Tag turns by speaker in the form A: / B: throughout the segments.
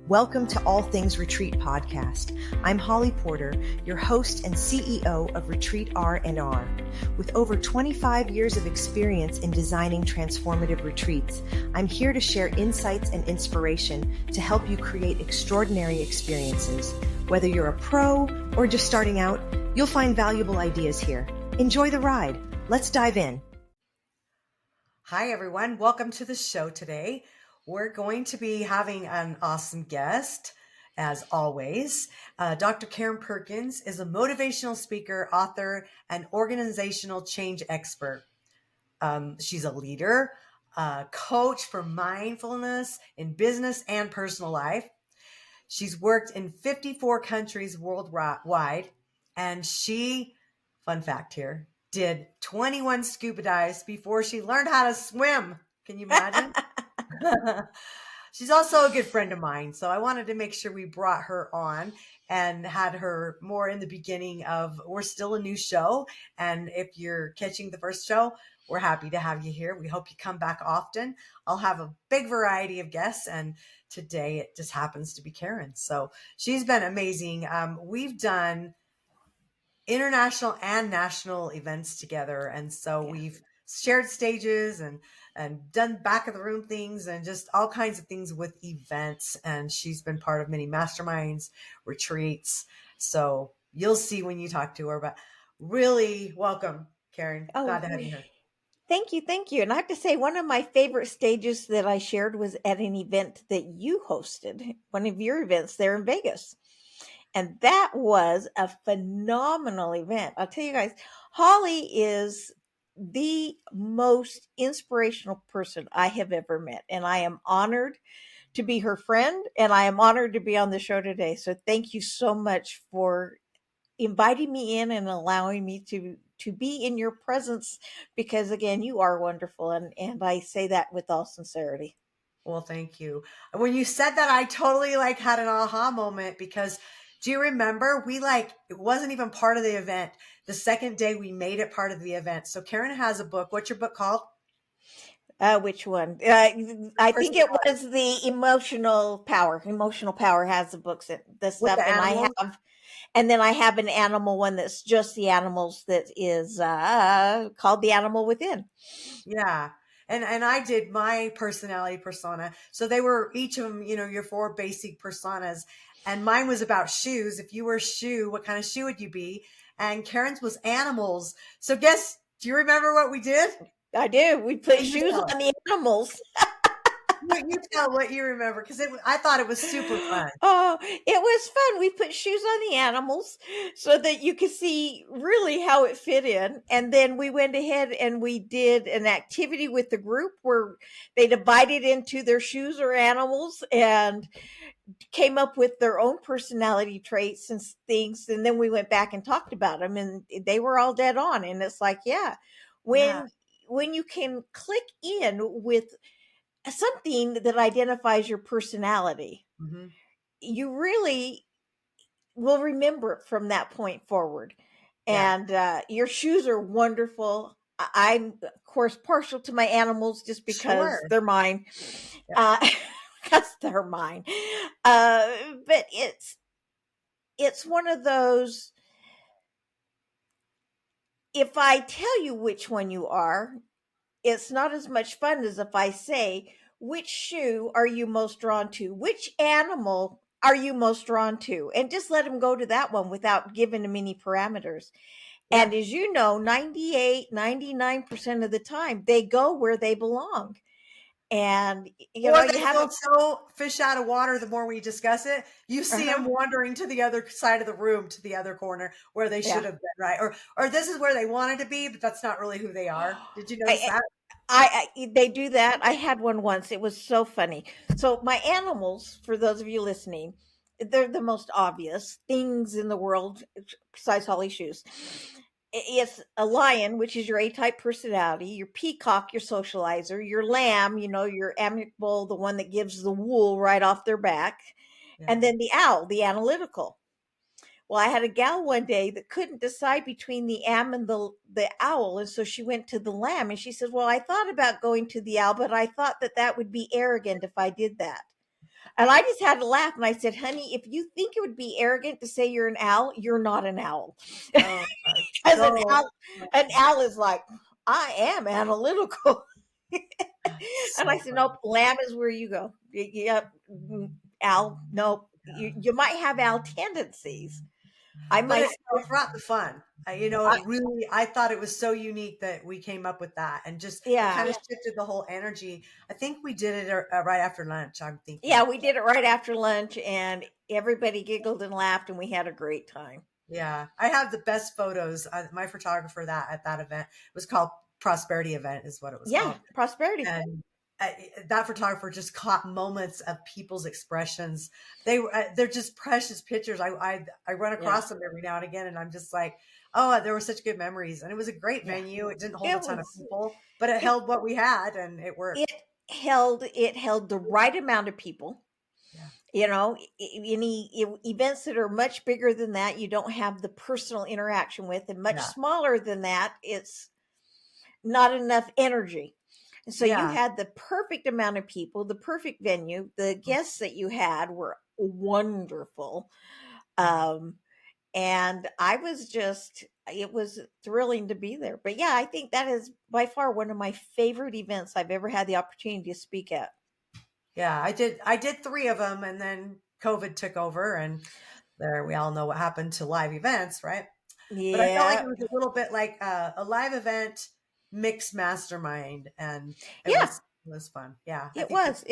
A: Welcome to All Things Retreat Podcast. I'm Holly Porter, your host and CEO of Retreat R&R. With over 25 years of experience in designing transformative retreats, I'm here to share insights and inspiration to help you create extraordinary experiences. Whether you're a pro or just starting out, you'll find valuable ideas here. Enjoy the ride. Let's dive in. Hi, everyone. Welcome to the show today. We're going to be having an awesome guest, as always. Dr. Karen Perkins is a motivational speaker, author, and organizational change expert. She's a leader, a coach for mindfulness in business and personal life. She's worked in 54 countries worldwide, and she, fun fact here, did 21 scuba dives before she learned how to swim. Can you imagine? She's also a good friend of mine, so I wanted to make sure we brought her on and had her more in the beginning of, we're still a new show, and if you're catching the first show, we're happy to have you here. We hope you come back often. I'll have a big variety of guests, and today it just happens to be Karen. So she's been amazing. We've done international and national events together, and so we've shared stages and done back of the room things and just all kinds of things with events. And she's been part of many masterminds, retreats. So you'll see when you talk to her, but really welcome, Karen. Glad to have you here.
B: Thank you. Thank you. And I have to say, one of my favorite stages that I shared was at an event that you hosted, one of your events there in Vegas. And that was a phenomenal event. I'll tell you guys, Holly is the most inspirational person I have ever met. And I am honored to be her friend, and I am honored to be on the show today. So thank you so much for inviting me in and allowing me to be in your presence, because again, you are wonderful. And I say that with all sincerity.
A: Well, thank you. When you said that, I totally had an aha moment, because do you remember it wasn't even part of the event. The second day we made it part of the event. So Karen has a book. What's your book called?
B: Which one? I think it was the Emotional Power. Emotional Power has the books, the stuff, and then I have an animal one that's just the animals, that is called The Animal Within.
A: Yeah. And I did my personality persona. So they were each of them, your 4 basic personas. And mine was about shoes. If you were a shoe, what kind of shoe would you be? And Karen's was animals. So do you remember what we did?
B: I do. We put shoes on the animals.
A: You tell what you remember, because I thought it was super fun.
B: Oh, it was fun. We put shoes on the animals so that you could see really how it fit in. And then we went ahead and we did an activity with the group where they divided into their shoes or animals and came up with their own personality traits and things. And then we went back and talked about them, and they were all dead on. And it's like, when you can click in with something that identifies your personality,
A: mm-hmm.
B: you really will remember it from that point forward. And your shoes are wonderful. I'm, of course, partial to my animals just because they're mine. Because they're mine. But it's one of those, if I tell you which one you are, it's not as much fun as if I say, which shoe are you most drawn to? Which animal are you most drawn to? And just let them go to that one without giving them any parameters. Yeah. And as you know, 99% of the time, they go where they belong. And
A: you feel so fish out of water. The more we discuss it, you see them wandering to the other side of the room, to the other corner where they should have been, right? Or this is where they wanted to be, but that's not really who they are. Did you notice that?
B: They do that. I had one once. It was so funny. So my animals, for those of you listening, they're the most obvious things in the world besides Holly's shoes. It's a lion, which is your A-type personality, your peacock, your socializer, your lamb, your amicable, the one that gives the wool right off their back, and then the owl, the analytical. Well, I had a gal one day that couldn't decide between the am and the owl, and so she went to the lamb, and she said, well, I thought about going to the owl, but I thought that would be arrogant if I did that. And I just had to laugh. And I said, honey, if you think it would be arrogant to say you're an owl, you're not an owl.
C: Oh,
B: Because
C: so
B: an owl is like, I am analytical. And I
C: so
B: said,
C: funny.
B: nope, lamb is where you go. Yep. Owl, nope. You might have owl tendencies. I
C: But
B: might.
C: it brought the fun. I thought it was so unique that we came up with that, and just it
B: Yeah.
C: kind of shifted the whole energy. I think we did it right after lunch. I'm thinking.
B: Yeah, we did it right after lunch, and everybody giggled and laughed, and we had a great time.
C: Yeah, I have the best photos. My photographer at that event was called Prosperity Event, is what it was called.
B: Prosperity.
C: And that photographer just caught moments of people's expressions. They're just precious pictures. I run across them every now and again, and I'm just like, oh, there were such good memories, and it was a great venue. It didn't hold a ton of people, but it held what we had, and it worked.
B: It held the right amount of people.
C: Yeah.
B: Any events that are much bigger than that, you don't have the personal interaction with, and much smaller than that, it's not enough energy. And so you had the perfect amount of people, the perfect venue. The guests that you had were wonderful. And it was thrilling to be there. But yeah, I think that is by far one of my favorite events I've ever had the opportunity to speak at.
C: Yeah, I did 3 of them, and then COVID took over, and we all know what happened to live events, right?
B: Yeah.
C: But I felt like it was a little bit like a live event mixed mastermind, and it was fun. Yeah,
B: it was.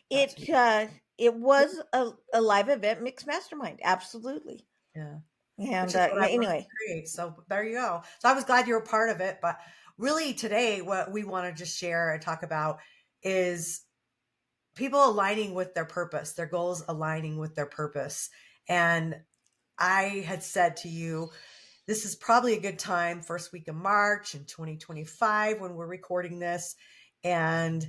B: It was a live event mixed mastermind. Absolutely.
C: Yeah.
B: And
C: anyway, so there you go. So I was glad you were part of it. But really today, what we want to just share and talk about is people aligning with their purpose, their goals aligning with their purpose. And I had said to you, this is probably a good time, first week of March in 2025, when we're recording this, and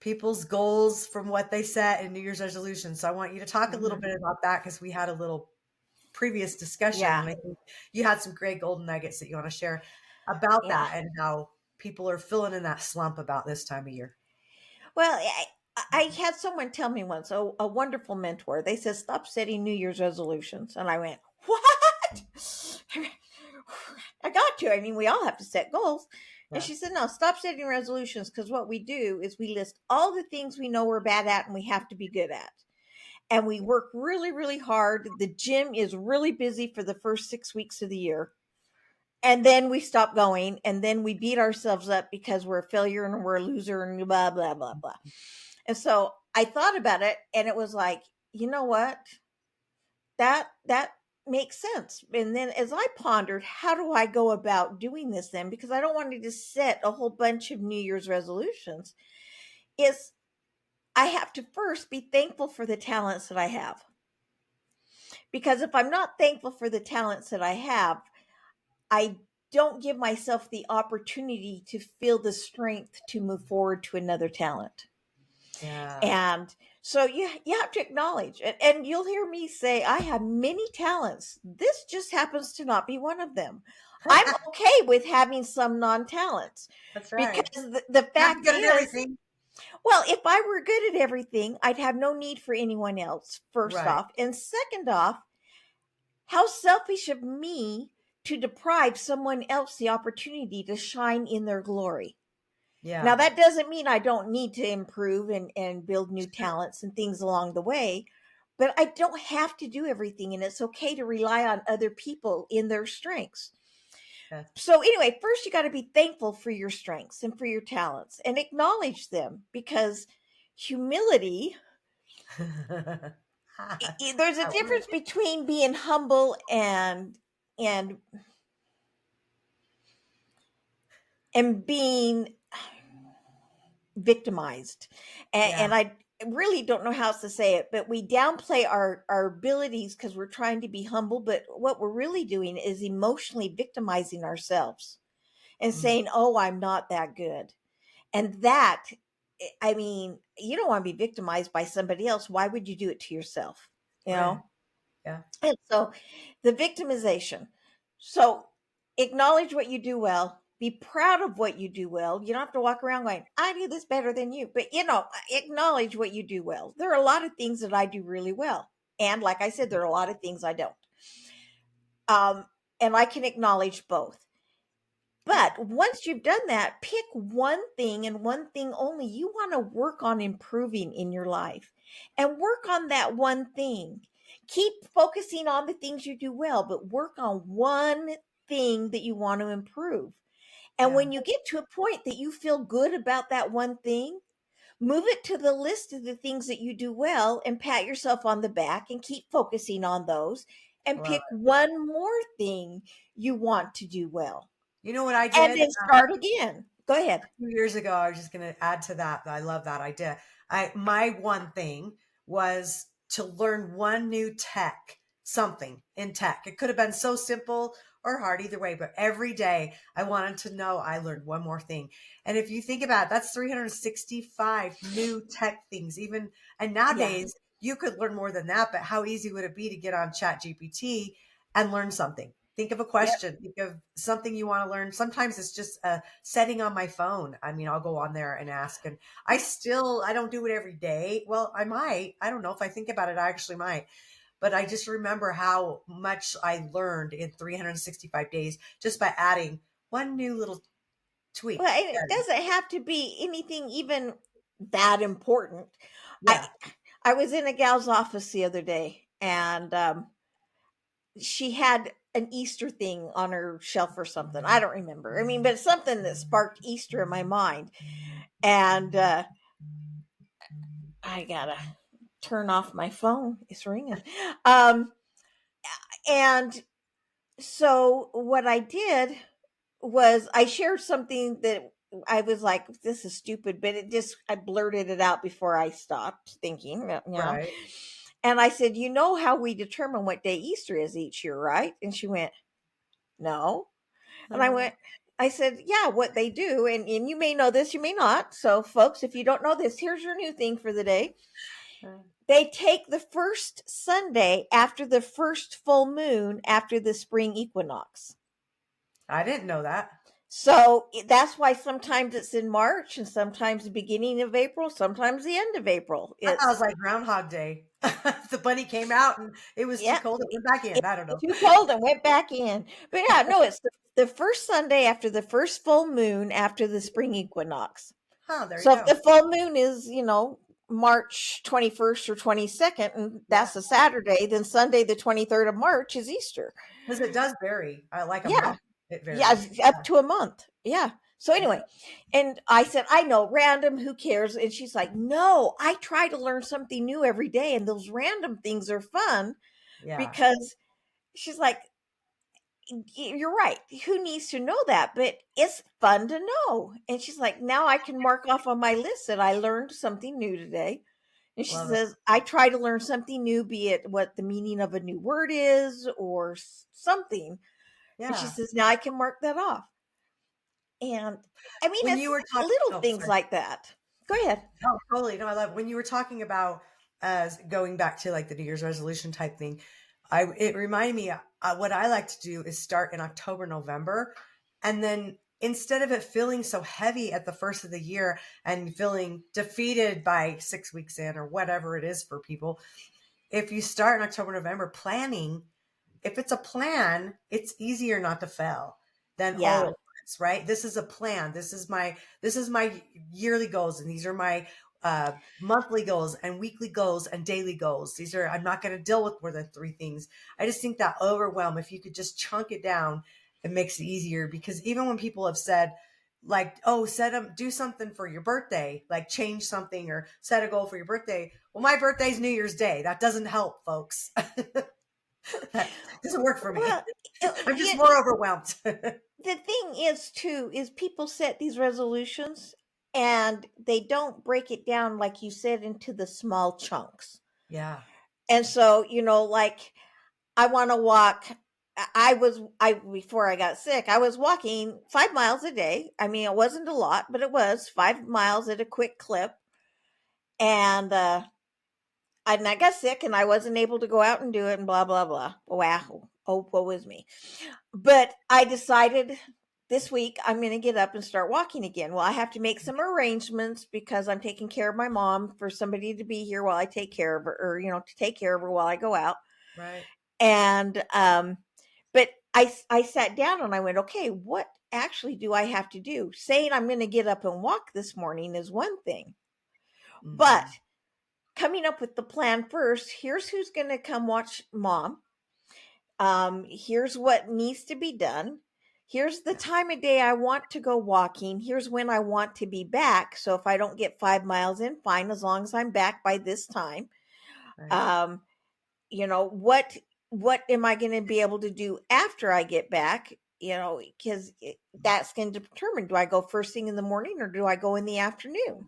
C: people's goals from what they set in New Year's resolutions. So I want you to talk a little bit about that, because we had a little previous discussion, and I think you had some great golden nuggets that you want to share about that, and how people are feeling in that slump about this time of year.
B: Well, I had someone tell me once, a wonderful mentor, they said, stop setting New Year's resolutions. And I went, what? I got to. I mean, we all have to set goals. And she said, no, stop setting resolutions, because what we do is we list all the things we know we're bad at and we have to be good at. And we work really, really hard. The gym is really busy for the first 6 weeks of the year. And then we stop going, and then we beat ourselves up because we're a failure and we're a loser and blah, blah, blah, blah. And so I thought about it, and it was like, you know what? That makes sense. And then as I pondered, how do I go about doing this then? Because I don't want to just set a whole bunch of New Year's resolutions. I have to first be thankful for the talents that I have. Because if I'm not thankful for the talents that I have, I don't give myself the opportunity to feel the strength to move forward to another talent.
C: Yeah.
B: And so you have to acknowledge it. And you'll hear me say, I have many talents. This just happens to not be one of them. I'm okay with having some non-talents.
C: That's right.
B: Because the fact is,
C: everything.
B: Well, if I were good at everything, I'd have no need for anyone else, first off. And second off, how selfish of me to deprive someone else the opportunity to shine in their glory.
C: Yeah.
B: Now, that doesn't mean I don't need to improve and build new talents and things along the way, but I don't have to do everything, and it's okay to rely on other people in their strengths. So anyway, first you got to be thankful for your strengths and for your talents and acknowledge them, because humility, there's a difference between being humble and being victimized. And I really don't know how else to say it, but we downplay our abilities because we're trying to be humble. But what we're really doing is emotionally victimizing ourselves and saying, oh, I'm not that good. And that, I mean, you don't want to be victimized by somebody else. Why would you do it to yourself? You know?
C: Yeah.
B: And so the victimization. So acknowledge what you do well, Be proud of what you do well. You don't have to walk around going, I do this better than you. But, acknowledge what you do well. There are a lot of things that I do really well. And like I said, there are a lot of things I don't. And I can acknowledge both. But once you've done that, pick one thing and one thing only you want to work on improving in your life, and work on that one thing. Keep focusing on the things you do well, but work on one thing that you want to improve. And
C: Yeah.
B: when you get to a point that you feel good about that one thing, move it to the list of the things that you do well and pat yourself on the back and keep focusing on those, and
C: Love
B: pick
C: it.
B: one more thing you want to do well.
C: You know what I
B: And
C: did?
B: then start again. Go ahead.
C: 2 years ago, I was just going to add to that. I love that idea. My one thing was to learn one new tech, something in tech. It could have been so simple or hard either way, but every day I wanted to know I learned one more thing. And if you think about it, that's 365 new tech things, even. And nowadays you could learn more than that, but how easy would it be to get on Chat GPT and learn something? Think of a
B: Yep.
C: question. Think of something you want to learn. Sometimes it's just a setting on my phone. I mean, I'll go on there and ask, and I don't do it every day. Well, I might. I don't know. If I think about it, I actually might. But I just remember how much I learned in 365 days just by adding one new little tweak.
B: Well, and it doesn't have to be anything even that important.
C: Yeah.
B: I was in a gal's office the other day, and she had an Easter thing on her shelf or something. I don't remember. I mean, but it's something that sparked Easter in my mind. And I gotta turn off my phone. It's ringing. And so what I did was I shared something that I was like, this is stupid, but I blurted it out before I stopped thinking,
C: Right.
B: And I said, you know how we determine what day Easter is each year, right? And she went, no. And I said, yeah, what they do. And you may know this, you may not. So folks, if you don't know this, here's your new thing for the day. They take the first Sunday after the first full moon after the spring equinox.
C: I didn't know that.
B: So that's why sometimes it's in March and sometimes the beginning of April, sometimes the end of April.
C: I thought it was like Groundhog Day. The bunny came out and it was too cold. It went back in. I don't know.
B: Too cold and went back in. But yeah, no, it's the first Sunday after the first full moon after the spring equinox.
C: There
B: So
C: you go.
B: if the full moon is, March 21st or 22nd, and that's a Saturday, then Sunday the 23rd of March is Easter.
C: Because it does vary. I like a
B: Yeah.
C: month. It varies.
B: Yeah, up to a month. Yeah. So anyway, and I said, I know, random, who cares? And she's like, no, I try to learn something new every day, and those random things are fun.
C: Yeah.
B: Because she's like, you're right. Who needs to know that? But it's fun to know. And she's like, now I can mark off on my list that I learned something new today. And she says, I try to learn something new, be it what the meaning of a new word is or something.
C: Yeah.
B: And she says, now I can mark that off. And I mean,
C: when
B: it's
C: you were talking,
B: little things like that. Go ahead.
C: Oh, totally. No, I love when you were talking about going back to like the New Year's resolution type thing. It reminded me what I like to do is start in October, November. And then instead of it feeling so heavy at the first of the year and feeling defeated by 6 weeks in or whatever it is for people, if you start in October, November planning, if it's a plan, it's easier not to fail than all at once, right? This is a plan. This is my yearly goals, and these are my monthly goals and weekly goals and daily goals. I'm not going to deal with more than 3 things. I just think that overwhelm, if you could just chunk it down, it makes it easier. Because even when people have said like, oh, do something for your birthday, like change something or set a goal for your birthday. Well, my birthday's New Year's Day. That doesn't help, folks. That doesn't work for me. Well, I'm just more overwhelmed.
B: The thing is too, is people set these resolutions and they don't break it down, like you said, into the small chunks.
C: Yeah.
B: And so, like I want to walk. Before I got sick, I was walking 5 miles a day. I mean, it wasn't a lot, but it was 5 miles at a quick clip. And I got sick and I wasn't able to go out and do it and blah, blah, blah. Wow. Oh, woe is me. But I decided this week I'm going to get up and start walking again. Well, I have to make some arrangements because I'm taking care of my mom, for somebody to be here while I take care of her, or, to take care of her while I go out.
C: Right.
B: And, but I sat down and I went, okay, what actually do I have to do? Saying I'm going to get up and walk this morning is one thing, but coming up with the plan first. Here's who's going to come watch mom. Here's what needs to be done. Here's the time of day I want to go walking. Here's when I want to be back. So if I don't get 5 miles in, fine, as long as I'm back by this time.
C: Right.
B: What am I going to be able to do after I get back? Because that's going to determine, do I go first thing in the morning or do I go in the afternoon?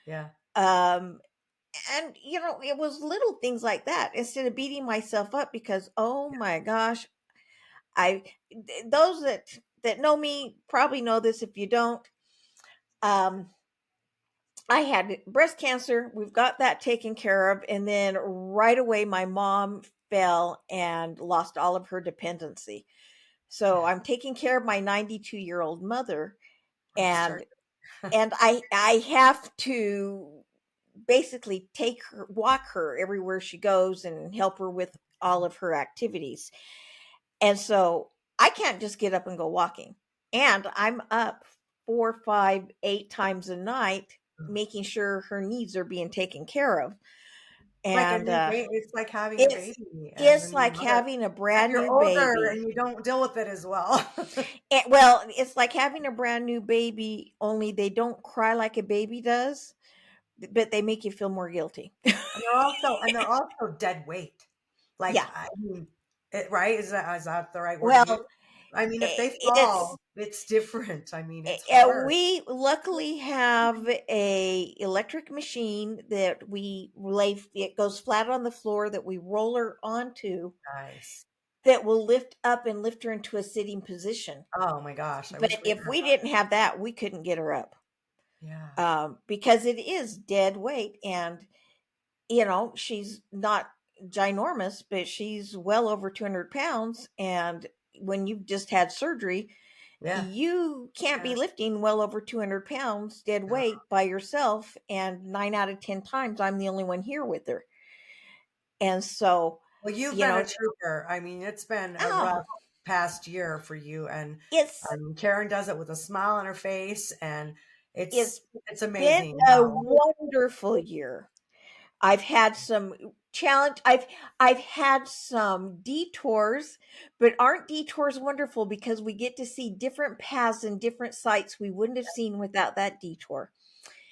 C: Yeah.
B: And it was little things like that, instead of beating myself up because, oh my gosh, those that know me probably know this. If you don't, I had breast cancer. We've got that taken care of. And then right away, my mom fell and lost all of her dependency. So I'm taking care of my 92-year-old mother,
C: I'm
B: and
C: sorry.
B: I have to basically walk her everywhere she goes and help her with all of her activities. And so I can't just get up and go walking. And I'm up 4, 5, 8 times a night, making sure her needs are being taken care of.
C: It's like a
B: And
C: new baby. It's like having a
B: it's
C: baby as a
B: it's
C: new
B: like
C: mother.
B: having a
C: Except
B: brand
C: you're
B: new
C: older
B: baby.
C: and you don't deal with it as well.
B: Well, it's like having a brand new baby, only they don't cry like a baby does, but they make you feel more guilty.
C: And they're also dead weight. Like,
B: Yeah.
C: I mean, right? Is that the right word to use?
B: Well,
C: I mean, if they
B: it's
C: fall, it's different. I mean, it's hard.
B: we luckily have a electric machine that we lay. It goes flat on the floor that we roll her onto,
C: Nice.
B: that will lift up and lift her into a sitting position.
C: Oh my gosh, I wish
B: But
C: we
B: if
C: had
B: we
C: that.
B: didn't have that, we couldn't get her up,
C: Yeah.
B: because it is dead weight. And she's not ginormous, but she's well over 200 pounds. And when you've just had surgery,
C: Yeah.
B: you can't
C: Yeah.
B: be lifting well over 200 pounds dead
C: No.
B: weight by yourself. And 9 out of 10 times, I'm the only one here with her. And so,
C: Well, you've
B: you
C: been a
B: know,
C: trooper. I mean, it's been a
B: oh,
C: rough past year for you, and
B: it's
C: Karen does it with a smile on her face, and
B: it's
C: it's
B: been
C: amazing
B: a
C: how.
B: wonderful year. I've had some challenge. I've had some detours, but aren't detours wonderful because we get to see different paths and different sites we wouldn't have seen without that detour.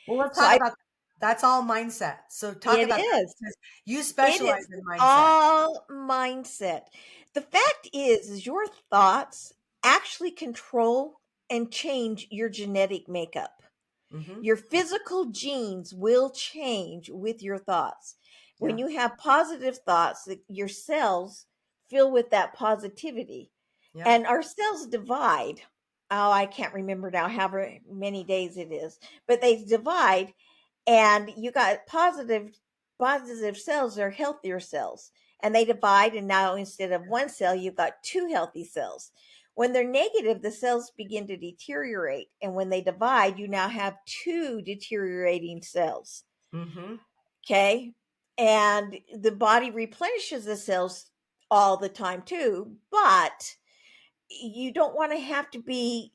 C: Well, let's
B: So
C: talk about that's all mindset. So talk
B: it
C: about that
B: is.
C: because you
B: It
C: specialize
B: is
C: in mindset.
B: all mindset. The fact is your thoughts actually control and change your genetic makeup.
C: Hmm.
B: Your physical genes will change with your thoughts. When
C: Yeah.
B: you have positive thoughts, your cells fill with that positivity.
C: Yeah.
B: And our cells divide. Oh, I can't remember now how many days it is, but they divide, and you got positive cells are healthier cells, and they divide, and now instead of one cell you've got two healthy cells. When they're negative, the cells begin to deteriorate, and when they divide, you now have two deteriorating cells.
C: Hmm.
B: Okay. And the body replenishes the cells all the time too, but you don't want to have to be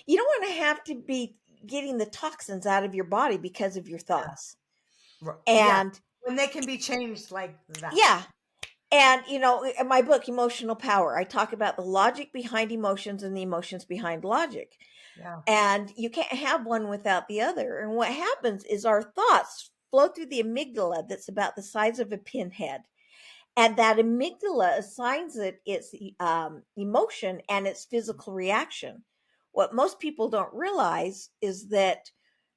B: you don't want to have to be getting the toxins out of your body because of your thoughts.
C: Yeah.
B: And
C: When they can be changed like that.
B: yeah, and in my book Emotional Power, I talk about the logic behind emotions and the emotions behind logic.
C: Yeah.
B: And you can't have one without the other. And what happens is our thoughts flow through the amygdala, that's about the size of a pinhead. And that amygdala assigns it its emotion and its physical reaction. What most people don't realize is that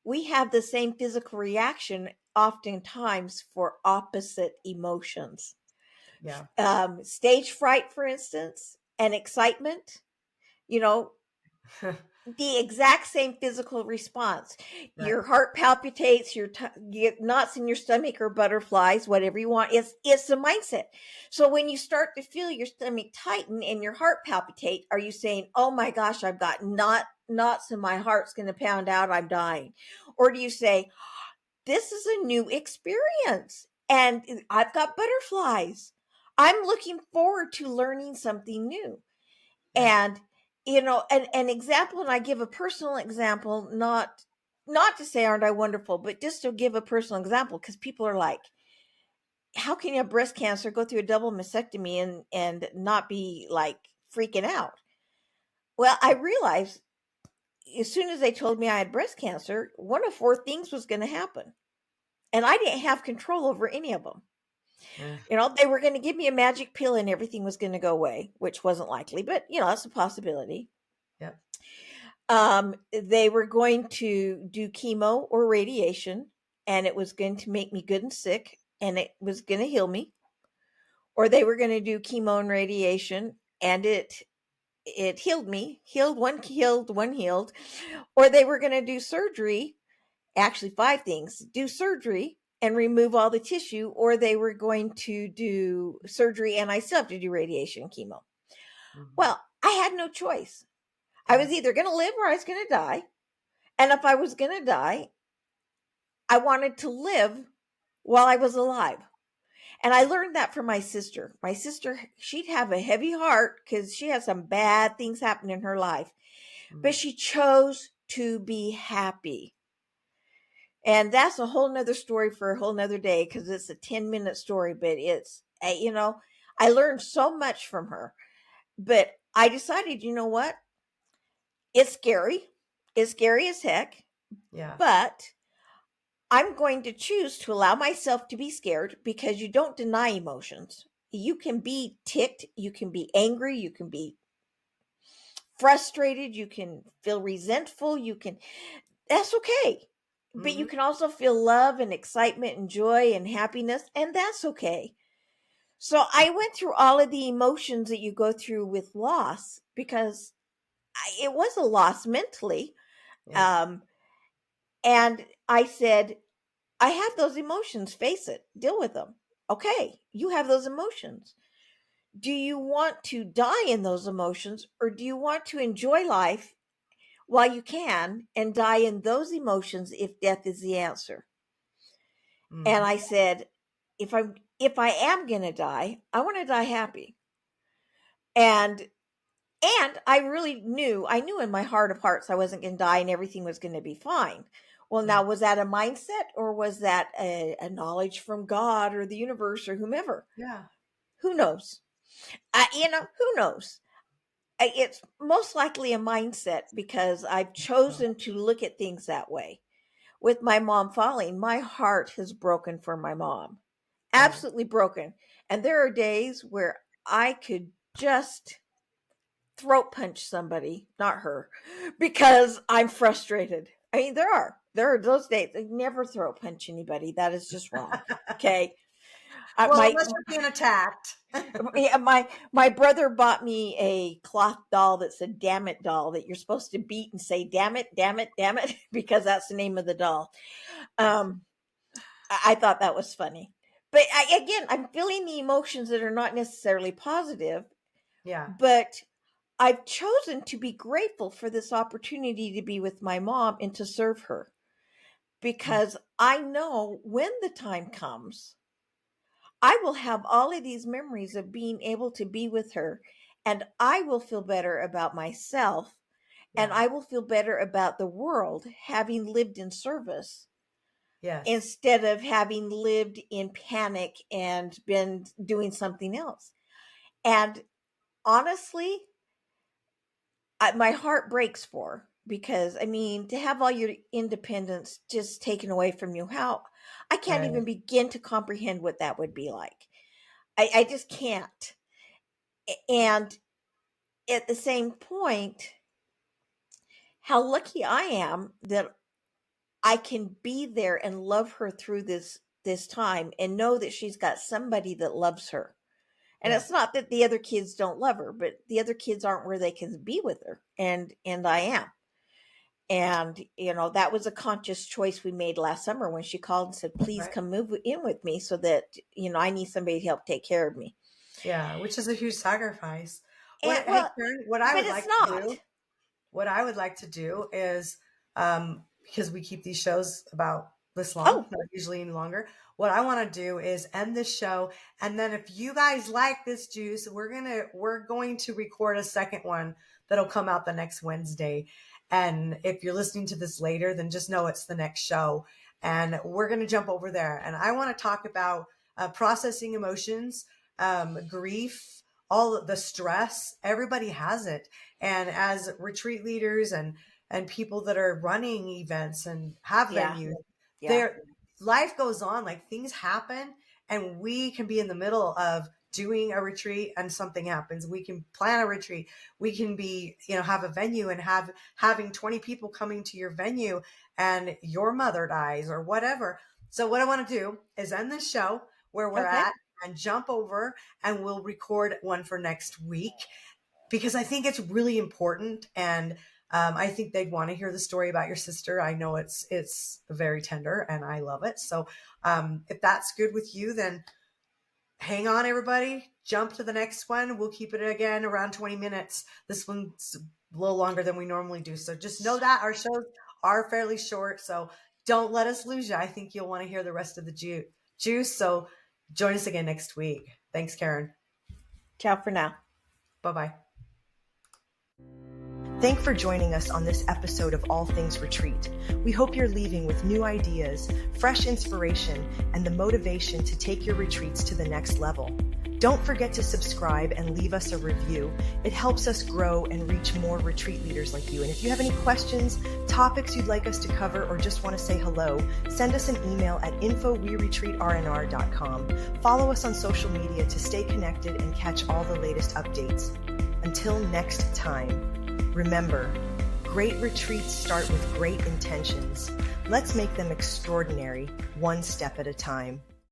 B: we have the same physical reaction oftentimes for opposite emotions.
C: Yeah.
B: Stage fright, for instance, and excitement, you know, the exact same physical response.
C: Right.
B: Your heart palpitates, you get knots in your stomach or butterflies, whatever you want. It's the mindset. So when you start to feel your stomach tighten and your heart palpitate, are you saying, "Oh my gosh, I've got knots and my heart's going to pound out, I'm dying"? Or do you say, "This is a new experience and I've got butterflies. I'm looking forward to learning something new."
C: Yeah.
B: And an example, and I give a personal example, not to say aren't I wonderful, but just to give a personal example, because people are like, how can you have breast cancer, go through a double mastectomy and not be like freaking out? Well, I realized as soon as they told me I had breast cancer, one of four things was going to happen, and I didn't have control over any of them. They were going to give me a magic pill and everything was going to go away, which wasn't likely, but that's a possibility.
C: Yep.
B: They were going to do chemo or radiation, and it was going to make me good and sick, and it was going to heal me. Or they were going to do chemo and radiation, and it healed me, healed, one healed. Or they were going to do surgery, actually five things: do surgery and remove all the tissue, or they were going to do surgery and I still have to do radiation and chemo.
C: Mhm.
B: Well, I had no choice. I was either going to live or I was going to die. And if I was going to die, I wanted to live while I was alive. And I learned that from my sister. My sister, she'd have a heavy heart because she had some bad things happen in her life, but she chose to be happy. And that's a whole nother story for a whole nother day, because it's a 10-minute story, but it's, I learned so much from her. But I decided, you know what? It's scary. It's scary as heck.
C: Yeah.
B: But I'm going to choose to allow myself to be scared, because you don't deny emotions. You can be ticked, you can be angry, you can be frustrated, you can feel resentful, that's okay. But you can also feel love and excitement and joy and happiness, and that's okay. So I went through all of the emotions that you go through with loss, because it was a loss mentally.
C: Yeah.
B: And I said, I have those emotions, face it, deal with them. Okay, you have those emotions. Do you want to die in those emotions, or do you want to enjoy life while you can and die in those emotions if death is the answer? And I said, if I am going to die, I want to die happy. And I really I knew in my heart of hearts I wasn't going to die and everything was going to be fine. Well, now, was that a mindset, or was that a knowledge from God or the universe or whomever?
C: Yeah.
B: Who knows? Who knows? It's most likely a mindset, because I've chosen to look at things that way. With my mom falling, my heart has broken for my mom. Absolutely broken. And there are days where I could just throat punch somebody, not her, because I'm frustrated. I mean, there are those days. I never throat punch anybody. That is just wrong. Okay.
C: Well, unless you're being attacked.
B: Yeah, my brother bought me a cloth doll that's a damn it doll that you're supposed to beat and say damn it, damn it, damn it, because that's the name of the doll. I thought that was funny. But again, I'm feeling the emotions that are not necessarily positive.
C: Yeah.
B: But I've chosen to be grateful for this opportunity to be with my mom and to serve her, because I know when the time comes, I will have all of these memories of being able to be with her, and I will feel better about myself, and I will feel better about the world having lived in service.
C: Yes.
B: Instead of having lived in panic and been doing something else. And honestly, my heart breaks for her, because I mean, to have all your independence just taken away from you, I can't even begin to comprehend what that would be like. I just can't. And at the same point, how lucky I am that I can be there and love her through this time, and know that she's got somebody that loves her. And it's not that the other kids don't love her, but the other kids aren't where they can be with her, and I am. And, that was a conscious choice we made last summer when she called and said, please
C: Right.
B: come move in with me so that, I need somebody to help take care of me.
C: Yeah, which is a huge sacrifice.
B: And
C: Hey, Karen, what I
B: but
C: would
B: it's
C: like to
B: not.
C: do, is, because we keep these shows about this long,
B: Oh,
C: not usually any longer. What I want to do is end this show, and then if you guys like this juice, we're going to record a second one that'll come out the next Wednesday. And if you're listening to this later, then just know it's the next show, and we're going to jump over there. And I want to talk about processing emotions, grief, all the stress. Everybody has it, and as retreat leaders and people that are running events and have
B: yeah.
C: venues,
B: Yeah.
C: their life goes on, like things happen, and we can be in the middle of doing a retreat and something happens. We can plan a retreat. We can be, have a venue and having 20 people coming to your venue and your mother dies or whatever. So what I want to do is end this show where we're
B: Okay.
C: at and jump over, and we'll record one for next week, because I think it's really important. And I think they'd want to hear the story about your sister. I know it's very tender and I love it. So if that's good with you, then hang on, everybody. Jump to the next one. We'll keep it again around 20 minutes. This one's a little longer than we normally do. So just know that our shows are fairly short. So don't let us lose you. I think you'll want to hear the rest of the juice. So join us again next week. Thanks, Karen.
B: Ciao for now.
C: Bye-bye.
A: Thanks for joining us on this episode of All Things Retreat. We hope you're leaving with new ideas, fresh inspiration, and the motivation to take your retreats to the next level. Don't forget to subscribe and leave us a review. It helps us grow and reach more retreat leaders like you. And if you have any questions, topics you'd like us to cover, or just want to say hello, send us an email at info@weretreatrnr.com. Follow us on social media to stay connected and catch all the latest updates. Until next time, remember, great retreats start with great intentions. Let's make them extraordinary, one step at a time.